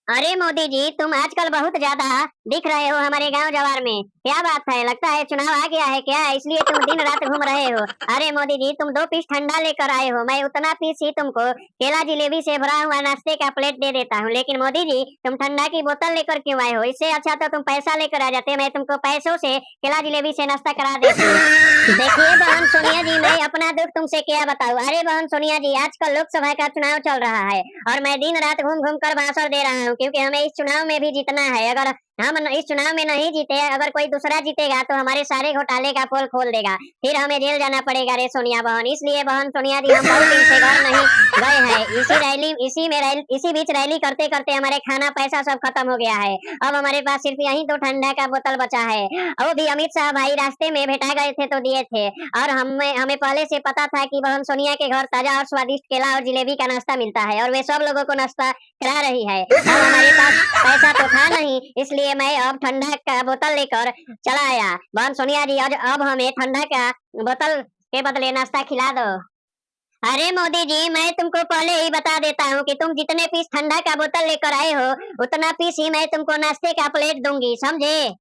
अरे मोदी जी, तुम आजकल बहुत ज्यादा दिख रहे हो हमारे गांव जवार में। क्या बात है? लगता है चुनाव आ गया है क्या, इसलिए तुम दिन रात घूम रहे हो? अरे मोदी जी, तुम 2 पीस ठंडा लेकर आए हो, मैं उतना पीस ही तुमको केला जिलेबी से भरा हुआ नाश्ते का प्लेट दे देता हूँ। लेकिन मोदी जी, तुम ठंडा की बोतल लेकर क्यों आए हो? इससे अच्छा तो तुम पैसा लेकर आ जाते, मैं तुमको पैसों से केला जिलेबी से नाश्ता करा देती। देखिए बहन सोनिया जी, मैं अपना दुख तुमसे क्या बताऊं। अरे बहन सोनिया जी, आजकल लोकसभा का चुनाव चल रहा है और मैं दिन रात घूम घूम कर भाषण दे रहा हूँ, क्योंकि हमें इस चुनाव में भी जीतना है। अगर हम इस चुनाव में नहीं जीते, अगर कोई दूसरा जीतेगा तो हमारे सारे घोटाले का पोल खोल देगा, फिर हमें जेल जाना पड़ेगा रे सोनिया बहन। इसलिए बहन सोनिया जी, हम बहुत दिन से घर नहीं गए हैं। इसी बीच रैली करते करते हमारे खाना पैसा सब खत्म हो गया है। अब हमारे पास सिर्फ यही 2 ठंडा का बोतल बचा है। वो भी अमित शाह भाई रास्ते में भेटा गए थे तो दिए थे। और हमें हमें पहले से पता था कि बहन सोनिया के घर ताजा और स्वादिष्ट केला और जिलेबी का नाश्ता मिलता है, और वे सब लोगों को नाश्ता करा रही है। अब हमारे पास पैसा तो था नहीं, इसलिए मैं अब ठंडा का बोतल लेकर चला आया। बहन सोनिया जी, आज अब हमें ठंडा का बोतल के बदले नाश्ता खिला दो। अरे मोदी जी, मैं तुमको पहले ही बता देता हूँ कि तुम जितने पीस ठंडा का बोतल लेकर आए हो, उतना पीस ही मैं तुमको नाश्ते का प्लेट दूंगी, समझे?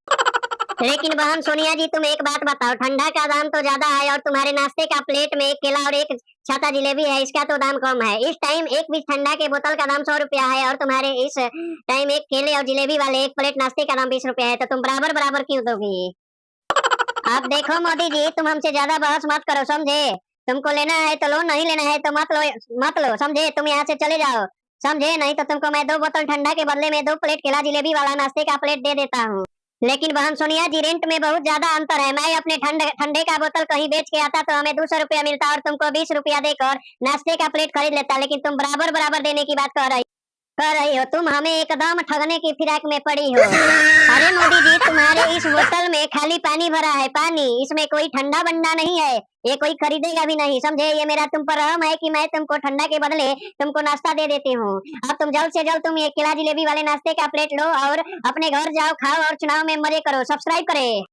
लेकिन बहन सोनिया जी, तुम एक बात बताओ, ठंडा का दाम तो ज्यादा है और तुम्हारे नाश्ते का प्लेट में एक केला और एक छाता जिलेबी है, इसका तो दाम कम है। इस टाइम एक पीस ठंडा के बोतल का दाम 100 रुपया है, और तुम्हारे इस टाइम एक केले और जिलेबी वाले एक प्लेट नाश्ते का दाम 20 रुपया है, तो तुम बराबर बराबर क्यों दोगी? अब देखो मोदी जी, तुम हमसे ज्यादा बहस मत करो, समझे? तुमको लेना है तो लो, नहीं लेना है तो मत लो, समझे? तुम यहाँ से चले जाओ, समझे? नहीं तो तुमको मैं 2 बोतल ठंडा के बदले में 2 प्लेट केला जिलेबी वाला नाश्ते का प्लेट दे देता हूँ। लेकिन बहन सोनिया जी, रेंट में बहुत ज्यादा अंतर है। मैं अपने ठंडे ठंडे का बोतल कहीं बेच के आता तो हमें 200 रुपया मिलता, और तुमको 20 रुपया देकर नाश्ते का प्लेट खरीद लेता। लेकिन तुम बराबर बराबर देने की बात कर रही हो। तुम हमें एकदम ठगने की फिराक में पड़ी हो। अरे मोदी जी, तुम्हारे इस बोतल में खाली पानी भरा है, पानी। इसमें कोई ठंडा बंडा नहीं है, ये कोई खरीदेगा भी नहीं, समझे? ये मेरा तुम पर रहम है कि मैं तुमको ठंडा के बदले तुमको नाश्ता दे देती हूँ। अब तुम जल्द से जल्द तुम ये केला जिलेबी वाले नाश्ते का प्लेट लो और अपने घर जाओ, खाओ और चुनाव में मजे करो। सब्सक्राइब करे।